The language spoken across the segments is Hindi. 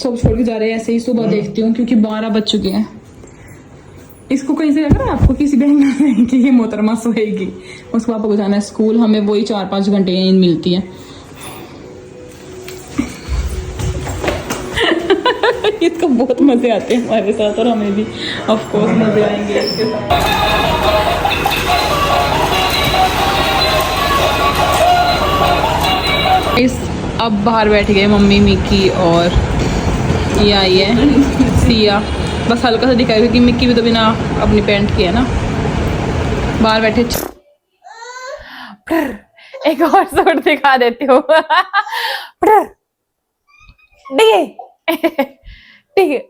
सब छोड़ के जा रहे हैं ऐसे ही। सुबह देखती हूँ क्योंकि 12 बज चुके हैं। इसको कहीं से लग रहा है आपको किसी बहन में कि ये मोहतरमा सोएगी? उसको पापा को जाना है स्कूल, हमें वही 4-5 घंटे नींद मिलती है। इसको बहुत मजे आते हैं हमारे साथ और हमें भी ऑफ कोर्स मजे आएंगे इसके साथ। अब बाहर बैठ गए मम्मी, मिक्की और ये आई है सिया। बस हल्का सा दिखाया क्योंकि मिक्की भी तो बिना अपनी पैंट की है ना। बाहर बैठे एक और सूट दिखा देती हूँ। ठीक है,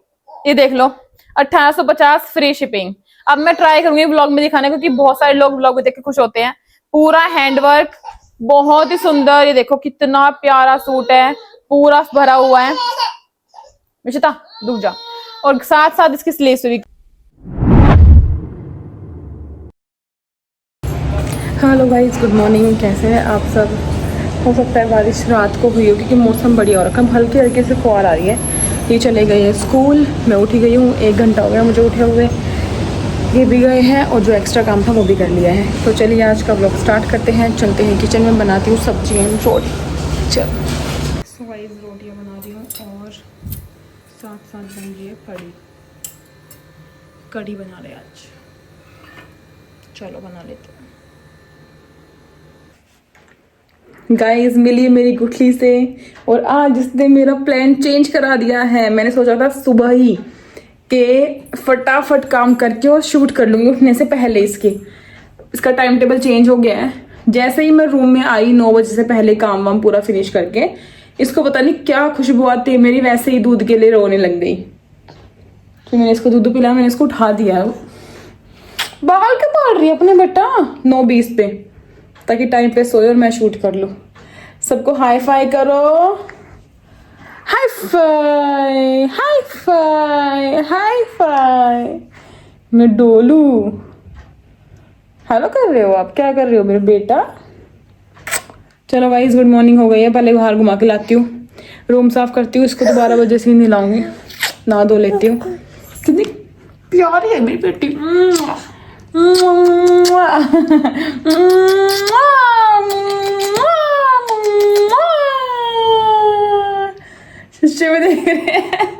ये देख लो 1850 फ्री शिपिंग। अब मैं ट्राई करूंगी व्लॉग में दिखाने क्योंकि बहुत सारे लोग व्लॉग में देख के खुश होते हैं। पूरा हैंडवर्क, बहुत ही सुंदर। ये देखो कितना प्यारा सूट है, पूरा भरा हुआ है। मिशिता रुक जा। और साथ साथ इसकी स्लीव्स भी। Hello guys, good morning. कैसे हैं आप सब? हो सकता है बारिश रात को हुई हो क्योंकि मौसम बढ़िया हो रखा है। हल्की हल्की से फुहार आ रही है। ये चले गए हैं स्कूल, मैं उठी गई हूँ। 1 घंटा हो गया मुझे उठे हुए। ये भी गए हैं और जो एक्स्ट्रा काम था वो भी कर लिया है। तो चलिए आज का व्लॉग स्टार्ट करते हैं। चलते हैं किचन में, बनाती हूँ सब्जी एंड रोटी। चलो सो गाइस, रोटियाँ बना रही हूँ और साथ साथ बन रही है कढ़ी बना रहे आज। चलो बना लेते हैं। गाइस मिली मेरी गुठली से और आज इसने मेरा प्लान चेंज करा दिया है। मैंने सोचा था सुबह ही कि फटाफट काम करके और शूट कर लूँगी उठने से पहले। इसका टाइम टेबल चेंज हो गया है। जैसे ही मैं रूम में आई 9 बजे से पहले काम वाम पूरा फिनिश करके, इसको पता नहीं क्या खुशबू आती है मेरी, वैसे ही दूध के लिए रोने लग गई। तो मैंने इसको दूध पिलाया, मैंने इसको उठा दिया। बाल क्यों पाड़ रही है अपने बेटा 9:20 पे, ताकि टाइम पे सोए और मैं शूट कर लूँ। सबको हाई फाई करो, hi fi, hi fi, hi fi. मैं डोलू। हेलो कर रहे हो आप? क्या कर रहे हो मेरे बेटा? चलो गाइस, गुड मॉर्निंग हो गई है। पहले बाहर घुमा के लाती हूँ, रूम साफ करती हूँ। इसको तो 12 बजे से ही नहलाऊंगी, नहा धो लेती हूँ। कितनी प्यारी है मेरी बेटी। शीशे में देख रहे हैं।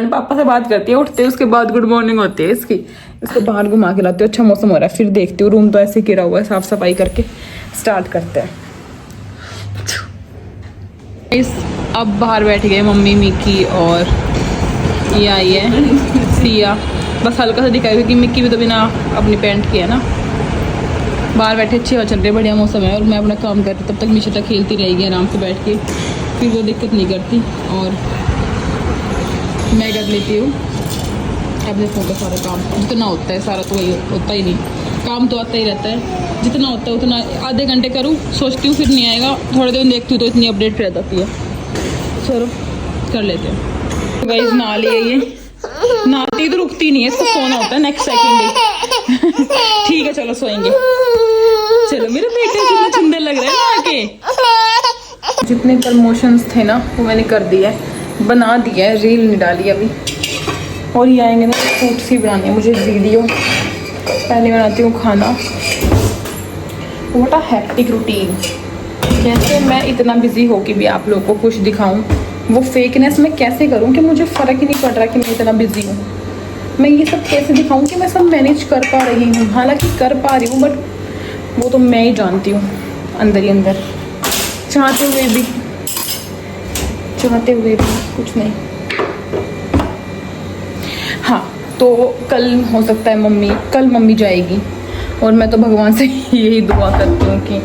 पापा से बात करती है उठते, उसके बाद गुड मॉर्निंग होती है इसकी। इसको बाहर घुमा के लाती हूँ। अच्छा मौसम हो रहा है, फिर देखती हूँ। रूम तो ऐसे गिरा हुआ है, साफ सफाई करके स्टार्ट करते हैं। अब बाहर बैठ गए मम्मी, मिक्की और ये आई है सिया। बस हल्का सा दिखाया क्योंकि मिक्की भी तो बिना अपनी पैंट की है ना। बाहर बैठे अच्छी हवा चल रही है, बढ़िया मौसम है और मैं अपना काम कर रही। तब तक मिशिता खेलती रहेगी आराम से बैठ के, फिर वो दिक्कत नहीं करती और मैं कर लेती हूँ अपने फ़ोन का सारा काम। जितना होता है सारा तो वही होता ही नहीं, काम तो आता ही रहता है। जितना होता है उतना आधे घंटे करूँ सोचती हूँ, फिर नहीं आएगा। थोड़े दिन देखती हूँ तो इतनी अपडेट रह जाती है। चलो कर लेते हैं। गाइस नहा लिया, ये नहाती तो रुकती नहीं है, इसको सोना होता है नेक्स्ट सेकंड ही। ठीक है चलो सोएंगे। चलो मेरे बेटे कितना सुंदर लग रहा है नहा के। जितने प्रमोशंस थे ना वो मैंने कर दिया है, बना दिया है, रील नहीं डाली अभी। और ये आएंगे ना सूट सी बनाने हैं मुझे वीडियो। पहले बनाती हूँ खाना। What a hectic routine. कैसे मैं इतना बिजी हो कि भी आप लोगों को कुछ दिखाऊं, वो फेकनेस मैं कैसे करूं कि मुझे फ़र्क ही नहीं पड़ रहा कि मैं इतना बिजी हूँ। मैं ये सब कैसे दिखाऊं कि मैं सब मैनेज कर पा रही हूँ। हालांकि कर पा रही हूँ बट वो तो मैं ही जानती हूँ अंदर ही अंदर। चाहते हुए भी कुछ नहीं। हाँ तो कल हो सकता है कल मम्मी जाएगी और मैं तो भगवान से यही दुआ करती हूँ कि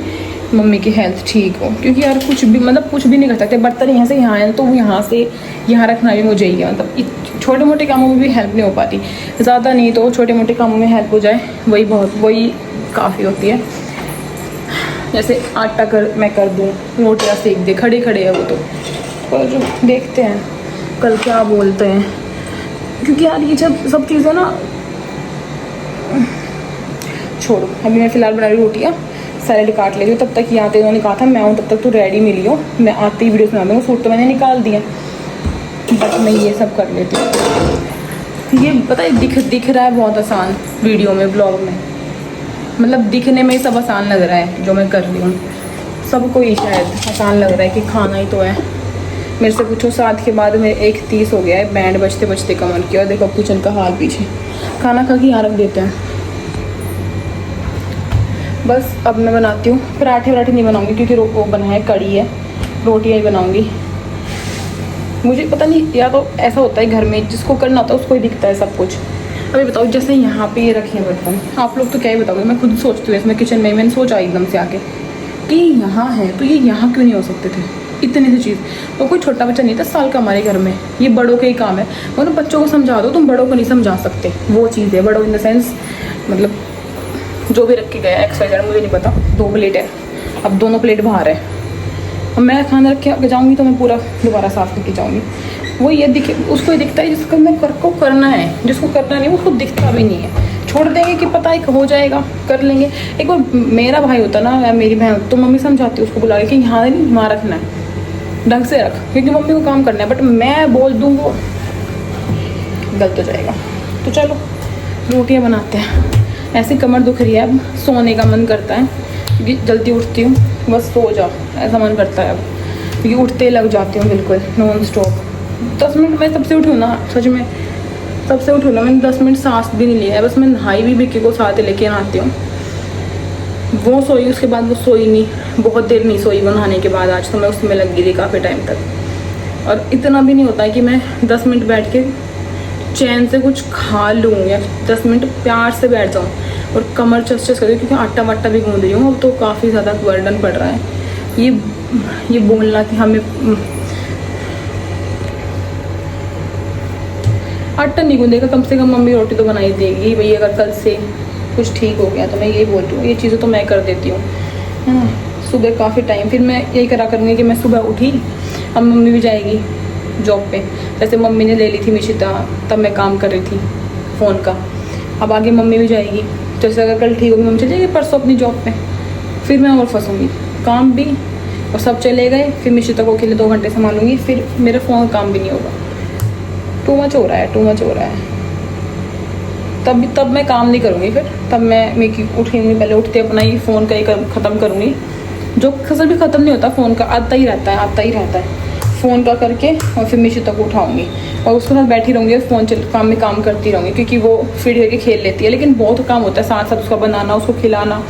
मम्मी की हेल्थ ठीक हो। क्योंकि यार कुछ भी मतलब कुछ भी नहीं कर सकते। बर्तन यहाँ से यहाँ है तो यहाँ से यहाँ रखना भी मुझे ही है। मतलब छोटे मोटे कामों में भी हेल्प नहीं हो पाती। ज़्यादा नहीं तो छोटे मोटे कामों में हेल्प हो जाए वही काफ़ी होती है। जैसे आटा मैं कर दूँ, रोटियाँ सेक दे, खड़े है वो तो। पर जो देखते हैं कल क्या बोलते हैं। क्योंकि यार ये जब सब चीज़ें ना, छोड़ो, अभी मैं फ़िलहाल बना रही हूँ रोटियाँ, सैलेड काट लेती हूँ। तब तक यहाँ पे इन्होंने कहा था मैं हूँ, तब तक तू रेडी मिली हो, मैं आते ही वीडियो बना दूँगा। सूट तो मैंने निकाल दिया, बट मैं ये सब कर लेती हूँ। ये पता है दिख रहा है बहुत आसान वीडियो में, ब्लॉग में, मतलब दिखने में ही सब आसान लग रहा है जो मैं कर रही हूँ। सबको ही शायद आसान लग रहा है कि खाना ही तो है। मेरे से पूछो 7 के बाद में 1:30 हो गया है, बैंड बजते बजते कमर किया। और देखो किचन का हाल पीछे, खाना खा के यहाँ रख देते हैं। बस अब मैं बनाती हूँ। पराठे वराठे नहीं बनाऊँगी क्योंकि वो बना है, कड़ी है, रोटियाँ ही बनाऊँगी। मुझे पता नहीं, या तो ऐसा होता है घर में जिसको करना होता है उसको ही दिखता है सब कुछ। अभी बताओ, जैसे यहाँ पे ये रखे हैं बर्तन, आप लोग तो क्या ही बताओगे, मैं खुद सोचती हूँ इसमें किचन में, मैंने सोचा एकदम से आके कि यहाँ है तो ये यहाँ क्यों नहीं हो सकते थे, इतनी सी चीज़। और कोई छोटा बच्चा नहीं था साल का हमारे घर में, ये बड़ों के ही काम है। मतलब बच्चों को समझा दो, तुम बड़ों को नहीं समझा सकते। वो चीज़ है बड़ों इन द सेंस, मतलब जो भी रख के गया XYZ मुझे नहीं पता। 2 प्लेट है, अब दोनों प्लेट बाहर है, और मैं खाना रख के जाऊँगी तो मैं पूरा दोबारा साफ़ करके जाऊँगी। वो ये दिखे, उसको ये दिखता है जिसको मैं को करना है, जिसको करना नहीं उसको दिखता भी नहीं है। छोड़ देंगे कि पता है हो जाएगा, कर लेंगे। एक बार मेरा भाई होता ना या मेरी बहन, तो मम्मी समझाती उसको बुला के कि यहाँ नहीं, वहाँ रखना है, ढंग से रख, क्योंकि मम्मी को काम करना है। बट मैं बोल दूँ वो गलत हो जाएगा। तो चलो रोटियाँ बनाते हैं। ऐसी कमर दुख रही है, अब सोने का मन करता है क्योंकि जल्दी उठती हूँ, बस सो जाओ ऐसा मन करता है अब, क्योंकि उठते लग जाती हूँ बिल्कुल नॉन स्टॉप। 10 मिनट मैं तब से उठी हूँ ना, सच में तब से उठी हूँ ना, मैंने 10 मिनट सांस भी नहीं लिया है। बस मैं नहाई भी विक्की को साथ लेके नहाती हूँ, वो सोई, उसके बाद वो सोई नहीं, बहुत देर नहीं सोई वो नहाने के बाद। आज तो मैं उसमें लग गई थी काफ़ी टाइम तक। और इतना भी नहीं होता है कि मैं 10 मिनट बैठ के चैन से कुछ खा लूँ या 10 मिनट प्यार से बैठ जाऊँ और कमर चस कर दूँ, क्योंकि आटा वाटा भी गूँध रही हूँ अब तो काफ़ी ज़्यादा बर्डन पड़ रहा है। ये बोलना कि हमें आटा नहीं गूँधेगा, कम से कम मम्मी रोटी तो बनाई देगी भाई। अगर कल से कुछ ठीक हो गया तो मैं यही बोलती हूँ, ये चीज़ें तो मैं कर देती हूँ, है ना। सुबह काफ़ी टाइम फिर मैं यही करा करूँगी कि मैं सुबह उठी, अब मम्मी भी जाएगी जॉब पे। जैसे मम्मी ने ले ली थी मिशिता, तब मैं काम कर रही थी फ़ोन का, अब आगे मम्मी भी जाएगी। जैसे अगर कल ठीक होगी मम्मी चली जाएगी परसों अपनी जॉब पे, फिर मैं और फंसूँगी, काम भी और सब चले गए। फिर मिशिता को अकेले 2 घंटे संभालूंगी, फिर मेरा फ़ोन काम भी नहीं होगा। टू मच हो रहा है। तब मैं काम नहीं करूँगी, फिर तब मैं उठूँगी, पहले उठते अपना ही फ़ोन का ही ख़त्म करूँगी, जो फसल भी ख़त्म नहीं होता, फ़ोन का आता ही रहता है। फ़ोन का करके और फिर मिशिता को उठाऊँगी और उसके साथ बैठी रहूँगी, फ़ोन काम करती रहूँगी, क्योंकि वो फिर करके खेल लेती है। लेकिन बहुत काम होता है, साथ साथ उसका बनाना, उसको खिलाना,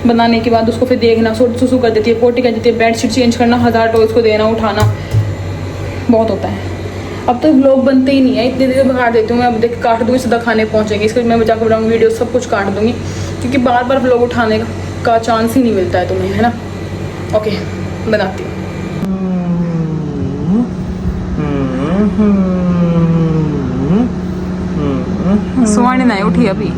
बनाने के बाद उसको फिर देखना, सुसु कर देती है, पोटी कर देती है, बेडशीट चेंज करना, 1000 टॉयज को देना, उठाना, बहुत होता है। अब तो व्लॉग बनते ही नहीं है, इतनी देर भगा देती हूँ मैं। अब देख काट दूँगी, सीधा खाने पहुँचेंगे, इसके मैं बचा कर बनाऊँगी वीडियो, सब कुछ काट दूँगी, क्योंकि बार बार व्लॉग उठाने का चांस ही नहीं मिलता है तुम्हें, है ना। ओके, बनाती हूँ। सुहानी नहीं उठी अभी।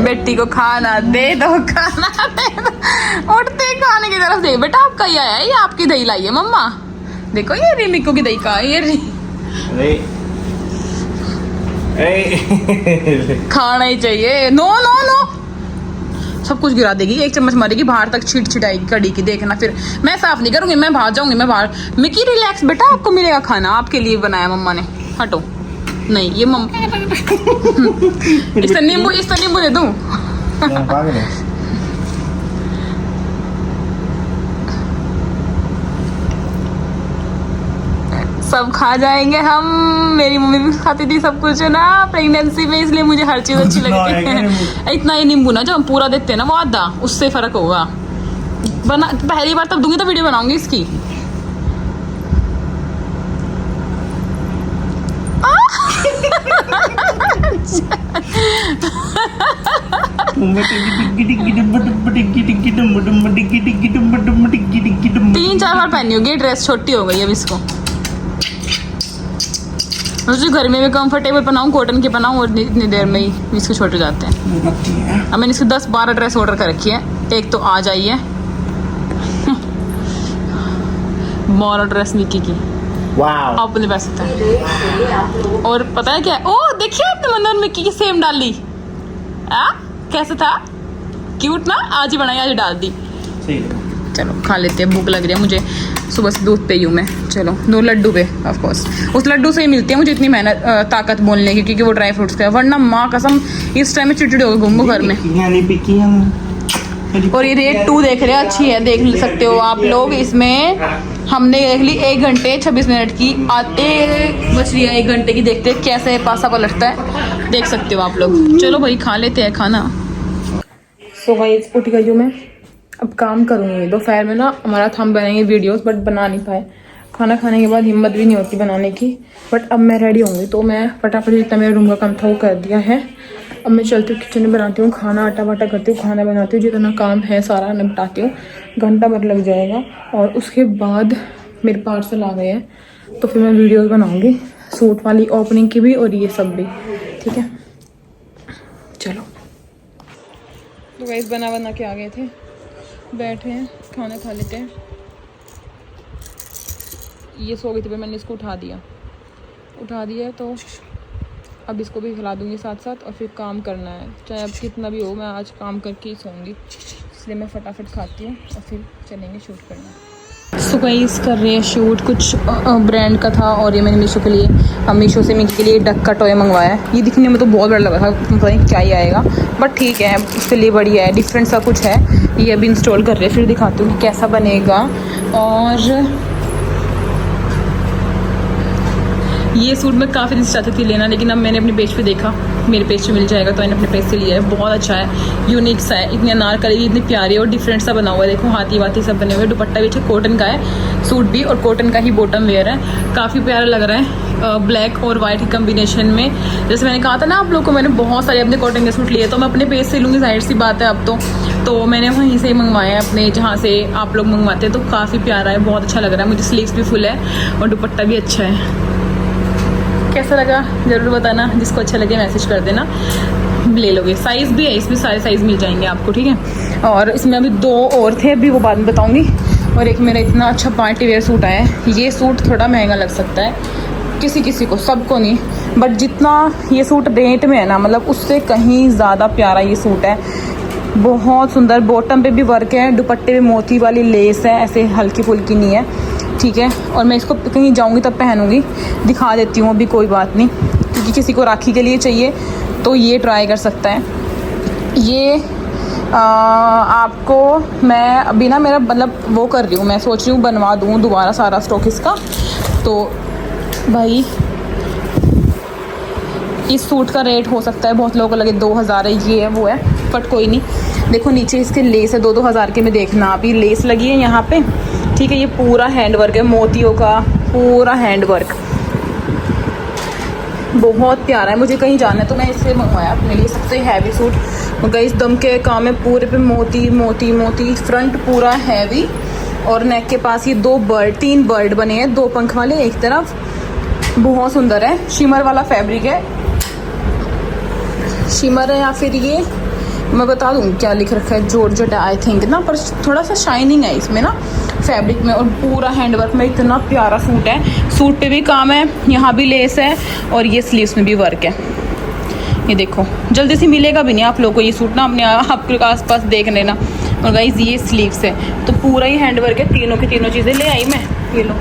बेटी को खाना दे दो, उठते ही खाने की तरफ दे। बेटा आपका ही आया है, ये आपकी दही लाई है मम्मा, देखो ये रिमिको की दही का है, ये खाना ही चाहिए। नो नो नो, सब कुछ गिरा देगी, 1 चम्मच मारेगी, बाहर तक छीट छिटाएगी कड़ी की, देखना। फिर मैं साफ नहीं करूंगी, मैं बाहर जाऊंगी, मैं बाहर। मिकी रिलैक्स बेटा, आपको मिलेगा खाना, आपके लिए बनाया मम्मा ने, हटो। नहीं ये इससे नींबू दे दूं। सब खा जाएंगे हम, मेरी मम्मी भी खाती थी सब कुछ, है ना, प्रेगनेंसी में, इसलिए मुझे हर चीज अच्छी लगती है। इतना ही नींबू ना, जब हम पूरा देते हैं ना वो आधा, उससे फर्क होगा। बना पहली बार तब दूंगी तो वीडियो बनाऊंगी इसकी। तीन 4 बार पहनी होगी ड्रेस, छोटी हो गई अब इसको। मुझे घर में भी कंफर्टेबल बनाऊँ, कॉटन के बनाऊँ और इतनी देर में ही इसके छोटे जाते हैं। अब मैंने इसकी 10-12 ड्रेस ऑर्डर कर रखी है, एक तो आ जाई है 12 ड्रेस मिकी की। वाह, अपने पैसे थे। और पता है क्या, ओ देखिए आपने मंदन मिक्की की सेम डाली आ? कैसे था, क्यूट ना। आज ही बनाई, आज ही डाल दी। चलो खा लेते हैं, भूख लग रही है मुझे, सुबह से दूध पे ही हूँ मैं। चलो 2 लड्डू पे ऑफ कोर्स, उस लड्डू से ही मिलती है मुझे इतनी मेहनत ताकत बोलने की, क्योंकि वो ड्राई फ्रूट्स का है, वरना माँ कसम इस टाइम में चिड़चिड़ी होगी घूमो घर में। और ये रेट 2 देख रहे हैं, अच्छी है, देख सकते हो आप लोग। इसमें हमने देख ली 1 घंटे 26 मिनट की, आते बच रही है 1 घंटे की। देखते हैं कैसे पासा पलटता है, देख सकते हो आप लोग। चलो भाई खा लेते हैं खाना। सो गाइस उठ गई हूँ मैं, अब काम करूँगी। दोपहर में ना हमारा था हम बनाएंगे वीडियोस, बट बना नहीं पाए। खाना खाने के बाद हिम्मत भी नहीं होती बनाने की। बट अब मैं रेडी होंगी तो मैं फटाफट जितना मेरे रूम का काम था वो कर दिया है। अब मैं चलती हूँ किचन में, बनाती हूँ खाना, आटा वाटा करती हूँ, खाना बनाती हूँ, जितना काम है सारा निपटाती हूँ। घंटा भर लग जाएगा और उसके बाद मेरे पार्सल आ गए हैं तो फिर मैं वीडियोस बनाऊँगी, सूट वाली ओपनिंग की भी और ये सब भी, ठीक है। चलो तो गाइस बना के आ गए थे, बैठे हैं, खाना खा लेते हैं। ये सो गई थी, मैंने इसको उठा दिया तो अब इसको भी खिला दूँगी साथ साथ, और फिर काम करना है, चाहे अब कितना भी हो, मैं आज काम करके ही सोऊंगी, इसलिए मैं फटाफट खाती हूँ और फिर चलेंगे शूट करना। सो गाइस कर रहे हैं शूट, कुछ ब्रांड का था और ये मैंने मीशो के लिए, अब मीशो से मिकी के लिए डक का टॉय मंगवाया है। ये दिखने में तो बहुत बड़ा लगा था, पता नहीं क्या ही आएगा, बट ठीक है उसके लिए बढ़िया है, डिफरेंट सा कुछ है। ये अभी इंस्टॉल कर रहे हैं, फिर दिखाती हूँ कि कैसा बनेगा। और ये सूट मैं काफ़ी दिन से चाहती थी लेना, लेकिन अब मैंने अपने पेज पे देखा, मेरे पेज पे मिल जाएगा तो मैंने अपने पेज से लिया है। बहुत अच्छा है, यूनिक सा है, इतनी अनारकली भी इतनी प्यारी है और डिफरेंट सा बना हुआ है। देखो हाथी वाथी सब बने हुए, दुपट्टा भी अच्छा कॉटन का है, सूट भी और कॉटन का ही बॉटम वेयर है, काफ़ी प्यारा लग रहा है। ब्लैक और वाइट की कम्बिनेशन में, जैसे मैंने कहा था ना आप लोग को, मैंने बहुत सारे अपने कॉटन के सूट लिए, तो मैं अपने पेज से लूँगी, जाहिर सी बात है अब तो मैंने वहीं से मंगवाया है अपने, जहाँ से आप लोग मंगवाते हैं। तो काफ़ी प्यारा है, बहुत अच्छा लग रहा है मुझे, स्लीव्स भी फुल है और दुपट्टा भी अच्छा है। कैसा लगा ज़रूर बताना, जिसको अच्छा लगे मैसेज कर देना, ले लोगे। साइज़ भी है इसमें, सारे साइज़ मिल जाएंगे आपको, ठीक है। और इसमें अभी 2 और थे, अभी वो बाद में बताऊंगी। और एक मेरा इतना अच्छा पार्टी वेयर सूट आया है। ये सूट थोड़ा महंगा लग सकता है किसी को, सबको नहीं, बट जितना ये सूट रेट में है ना, मतलब उससे कहीं ज़्यादा प्यारा ये सूट है, बहुत सुंदर। बॉटम पे भी वर्क है, दुपट्टे पे मोती वाली लेस है, ऐसे हल्की फुल्की नहीं है, ठीक है। और मैं इसको कहीं जाऊंगी तब पहनूंगी, दिखा देती हूँ, अभी कोई बात नहीं, क्योंकि किसी को राखी के लिए चाहिए तो ये ट्राई कर सकता है। ये आपको मैं अभी ना, मेरा मतलब वो कर रही हूँ, मैं सोच रही हूँ बनवा दूँ दोबारा सारा स्टॉक इसका। तो भाई इस सूट का रेट हो सकता है बहुत लोगों को लगे 2000 है, ये है वो है, बट कोई नहीं। देखो नीचे इसके लेस है, 2-2 हज़ार के में, देखना आप, ये लेस लगी है यहाँ पे, ठीक है। ये पूरा हैंड वर्क है, मोतियों का पूरा हैंड वर्क, बहुत प्यारा है। मुझे कहीं जाना है तो मैं इससे मंगवाया अपने लिए, सबसे हैवी सूट। गाइस दम के काम है, पूरे पे मोती मोती मोती, फ्रंट पूरा हैवी, और नेक के पास ये 3 बर्ड बने हैं, 2 पंख वाले एक तरफ, बहुत सुंदर है। शिमर वाला फैब्रिक है, शिमर है या फिर ये मैं बता दूँ क्या लिख रखा है, जॉर्जेट आई थिंक ना, पर थोड़ा सा शाइनिंग है इसमें ना फैब्रिक में, और पूरा हैंडवर्क में। इतना प्यारा सूट है, सूट पे भी काम है, यहाँ भी लेस है, और ये स्लीव्स में भी वर्क है। ये देखो, जल्दी से मिलेगा भी नहीं आप लोगों को ये सूट ना, अपने आपके आसपास देख लेना। और गाइस ये स्लीव्स है, तो पूरा ही हैंडवर्क है, तीनों की तीनों चीज़ें ले आई मैं। ये लो,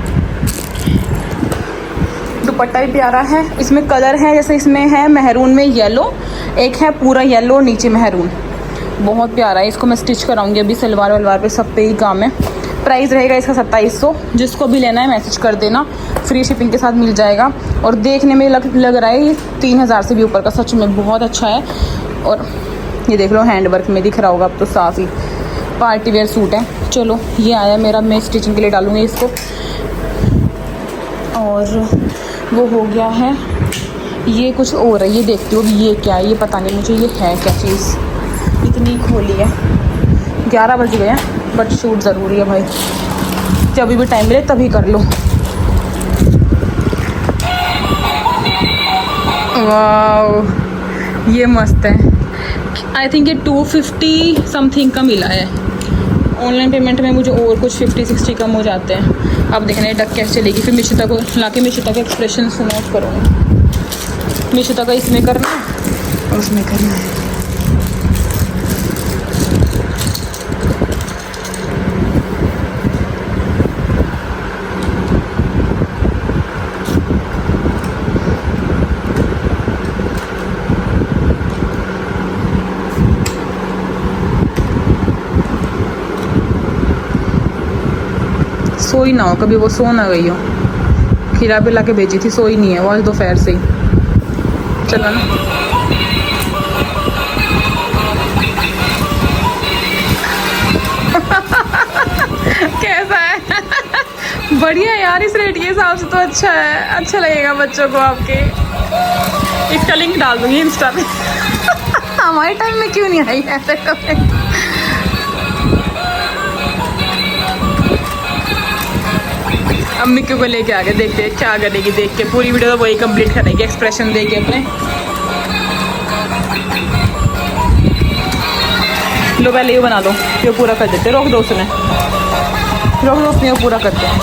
दुपट्टा भी प्यारा है, इसमें कलर है, जैसे इसमें है मेहरून में येलो, एक है पूरा येलो और नीचे मेहरून, बहुत प्यारा है। इसको मैं स्टिच कराऊंगी अभी, सलवार वलवार पे सब पे ही काम है। प्राइस रहेगा इसका 2700, जिसको भी लेना है मैसेज कर देना, फ्री शिपिंग के साथ मिल जाएगा। और देखने में लग रहा है ये 3000 से भी ऊपर का, सच में बहुत अच्छा है। और ये देख लो हैंडवर्क में दिख रहा होगा अब तो साफ ही, पार्टी वेयर सूट है। चलो ये आया मेरा, मैं स्टिचिंग के लिए डालूंगी इसको। और वो हो गया है, ये कुछ और है, ये देखती हूँ ये क्या है, ये पता नहीं मुझे ये है क्या चीज़, इतनी खोली है। 11 बज गए हैं, बट शूट ज़रूरी है भाई, जब भी टाइम मिले तभी कर लो। वाह ये मस्त है। आई थिंक ये 250 समथिंग का मिला है। ऑनलाइन पेमेंट में मुझे और कुछ 50-60 कम हो जाते हैं। अब देखना ये डक कैसे चलेगी। फिर मिशिता को लाके मिशिता के एक्सप्रेशन नोट करूँगी। मिशिता का इसमें करना और उसमें करना है। सोई ना हो कभी, वो सो ना गई हो। खिला पिला के भेजी थी, सोई नहीं है वो आज दोपहर से ही। चलो ना कैसा है? बढ़िया यार, इस रेट के हिसाब से तो अच्छा है। अच्छा लगेगा बच्चों को आपके। इसका लिंक डाल दूंगी इंस्टा पे। हमारे टाइम में क्यों नहीं आई ऐसे कपड़े? अम्मी को लेके आ गए, देखते हैं क्या करेगी। देख के पूरी वीडियो तो वही कंप्लीट करेगी एक्सप्रेशन दे के अपने। लो पहले ये बना दो, ये पूरा कर देते। रोक दो उसने, रोक दो उसने, वो पूरा करते हैं।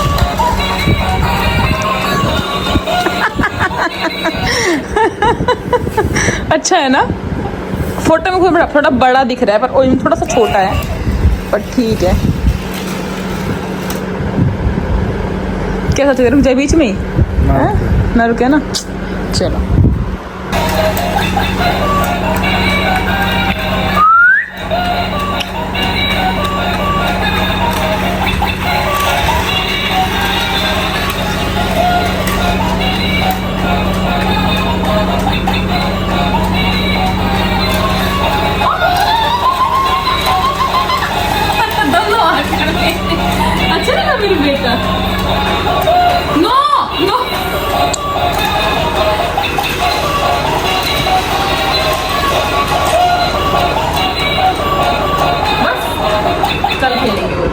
अच्छा है ना? फोटो में कोई थोड़ा बड़ा दिख रहा है पर ओरिजिनल थोड़ा सा छोटा है, पर ठीक है। कैसा चल, रुक जाए बीच में ही ना रुके ना। चलो अच्छा लगा मेरी बेटा। नो नो बस कल खेलेंगे वो।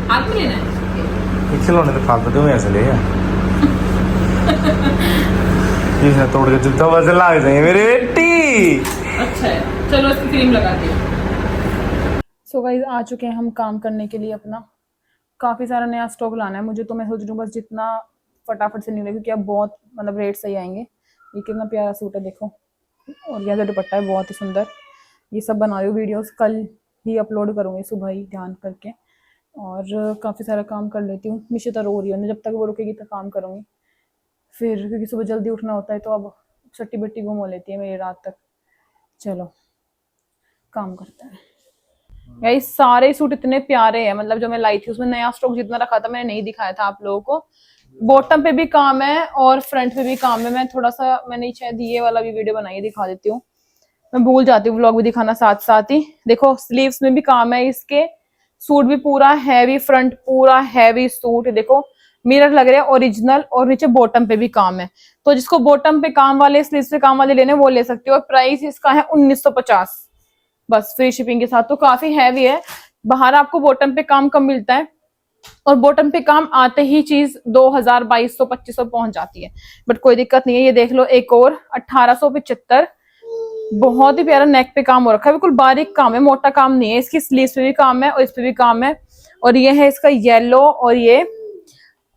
हाथ में लेना है खिलौने तो फालतू क्यों ऐसे ले इसने तोड़ के जूता वैसे लाग जाएंगे मेरी बेटी। अच्छा है, चलो इसकी क्रीम लगाती हूँ। सो गाइस आ चुके हैं हम काम करने के लिए अपना। काफ़ी सारा नया स्टॉक लाना है मुझे, तो मैं सोच रही हूँ बस जितना फटाफट से निकले, क्योंकि अब बहुत मतलब रेट सही आएंगे। ये कितना प्यारा सूट है देखो, और यह जो दुपट्टा है बहुत ही सुंदर। ये सब बना रही हूँ वीडियोस, कल ही अपलोड करूँगी सुबह ही ध्यान करके। और काफ़ी सारा काम कर लेती हूँ। मिशिता रो रही है, जब तक वो रुकेगी तब काम करूँगी फिर, क्योंकि सुबह जल्दी उठना होता है तो अब सट्टी बट्टी गुम हो लेती है मेरी रात तक। चलो काम करते हैं। यार सारे सूट इतने प्यारे हैं, मतलब जो मैं लाई थी उसमें नया स्टॉक जितना रखा था मैंने नहीं दिखाया था आप लोगों को। बॉटम पे भी काम है और फ्रंट पे भी काम है। मैं थोड़ा सा मैंने शायद ये वाला भी वीडियो बनाई है, दिखा देती हूँ। मैं भूल जाती हूँ व्लॉग भी दिखाना साथ साथ ही। देखो स्लीव्स में भी काम है इसके। सूट भी पूरा हैवी, फ्रंट पूरा हैवी सूट। देखो मिरर लग रहे हैं ओरिजिनल, और नीचे बॉटम पे भी काम है। तो जिसको बॉटम पे काम वाले, स्लीव्स पे काम वाले लेने वो ले सकते हो। और प्राइस इसका है 1950 बस, फ्री शिपिंग के साथ। तो काफी हैवी है। बाहर आपको बॉटम पे काम कम मिलता है, और बॉटम पे काम आते ही चीज 2000, 2200, 2500 पहुंच जाती है। बट कोई दिक्कत नहीं है। ये देख लो एक और 1875, बहुत ही प्यारा नेक पे काम हो रखा है। बिल्कुल बारीक काम है, मोटा काम नहीं है। इसकी स्लीव्स पे भी काम है और इस पे भी काम है। और ये है इसका येलो और ये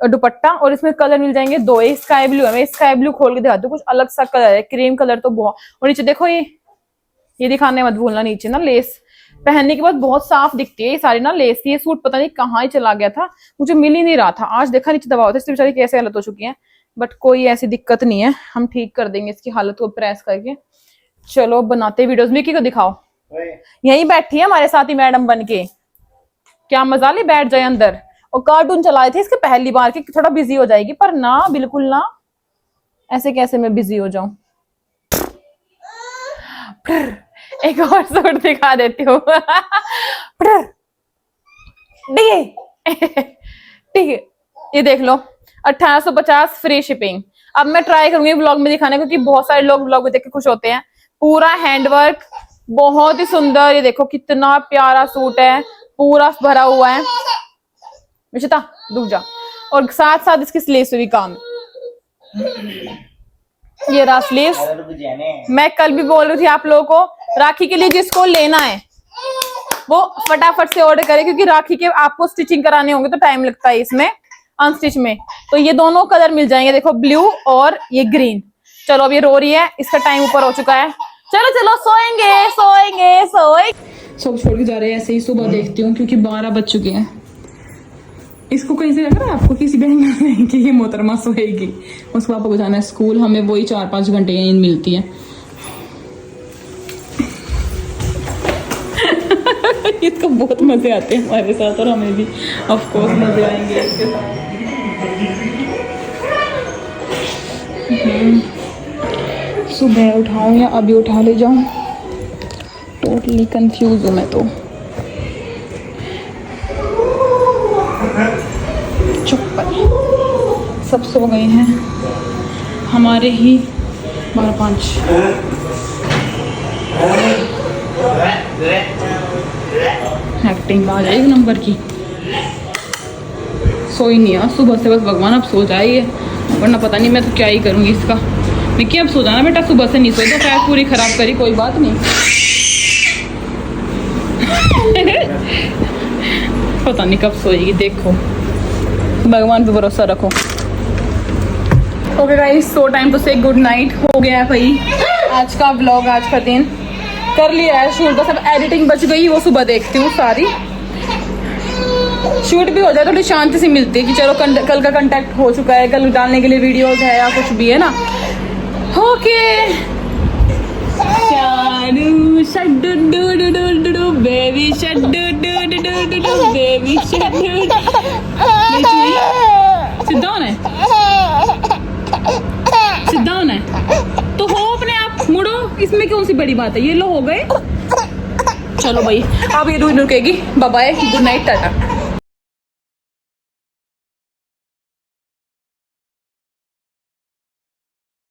दुपट्टा, और इसमें कलर मिल जाएंगे दो। स्काई ब्लू है, मैं स्काई ब्लू खोल के दिखाती हूँ, कुछ अलग सा कलर है। क्रीम कलर तो बहुत। और नीचे देखो ये दिखाने मत भूलना, नीचे ना लेस पहनने के बाद बहुत साफ दिखती है ये सारी ना लेस। ये सूट पता नहीं कहाँ ही चला गया था, मुझे मिल ही नहीं रहा था। आज देखा नीचे दबा होता, इससे बेचारी कैसे हालत हो चुकी है। बट कोई ऐसी दिक्कत नहीं है, हम ठीक कर देंगे इसकी हालत को प्रेस करके। चलो बनाते वीडियोस। मिकी को दिखाओ, यहीं बैठी है हमारे साथ ही मैडम बन के। क्या मजा ले, बैठ जाए अंदर। और कार्टून चलाए थे इसके पहली बार के, थोड़ा बिजी हो जाएगी, पर ना बिल्कुल ना, ऐसे कैसे मैं बिजी हो जाऊं। एक और सूट दिखा देती हूँ। ठीक है, ये देख लो 1850 फ्री शिपिंग। अब मैं ट्राई करूंगी ब्लॉग में दिखाने, क्योंकि बहुत सारे लोग ब्लॉग में देख के खुश होते हैं। पूरा हैंडवर्क, बहुत ही सुंदर। ये देखो कितना प्यारा सूट है, पूरा भरा हुआ है। निशिता रुक जा। और साथ साथ इसकी स्लीव्स भी काम है। ये रहा स्लीव्स। मैं कल भी बोल रही थी आप लोगों को, राखी के लिए जिसको लेना है वो फटाफट से ऑर्डर करे, क्योंकि राखी के आपको स्टिचिंग कराने होंगे तो टाइम लगता है इसमें अनस्टिच में। तो ये दोनों कलर मिल जाएंगे, देखो ब्लू और ये ग्रीन। चलो अब ये रो रही है, इसका टाइम ऊपर हो चुका है। चलो चलो सोएंगे सोएंगे सोएंगे। सब छोड़ के जा रहे हैं ऐसे ही। सुबह देखती हूँ क्योंकि 12 बज चुके हैं। इसको कहीं से लग रहा है आपको किसी बहन नहीं कि ये मोहतरमा सोएगी। उसके पापा को जाना है स्कूल, हमें वही 4-5 घंटे की नींद मिलती है। इसको बहुत मजे आते हैं हमारे साथ और हमें भी ऑफ कोर्स मजे आएंगे इसके साथ। सुबह उठाऊं या अभी उठा ले जाऊं, टोटली कंफ्यूज हूँ मैं तो। चुप सब सो गए हैं, हमारे ही 12-5। एक्टिंग आ जाएगी नंबर की। सोई नहीं है सुबह से, बस भगवान अब सो जाइए, वरना पता नहीं मैं तो क्या ही करूँगी इसका। मिक्की अब सो जाना बेटा, सुबह से नहीं सोई तो खैर पूरी खराब करी, कोई बात नहीं। पता नहीं कब सोएगी, देखो भगवान पे भरोसा रखो। Okay guys, so time to say good night. हो गया है भाई आज का व्लॉग, आज का दिन कर लिया है शूट, बस अब एडिटिंग बच गई, वो सुबह देखती हूँ सारी। शूट भी हो जाए थोड़ी शांति से मिलती है कि चलो कल का कंटेक्ट हो चुका है, कल डालने के लिए वीडियोस है या कुछ भी है ना। ओके बेबी बेबी सिद्धा होना है, सिद्धा होना है तो हो अपने आप, मुड़ो, इसमें कौन सी बड़ी बात है। ये लो हो गए, चलो भाई अब ये रुकेगी। Bye bye, good night, Tata.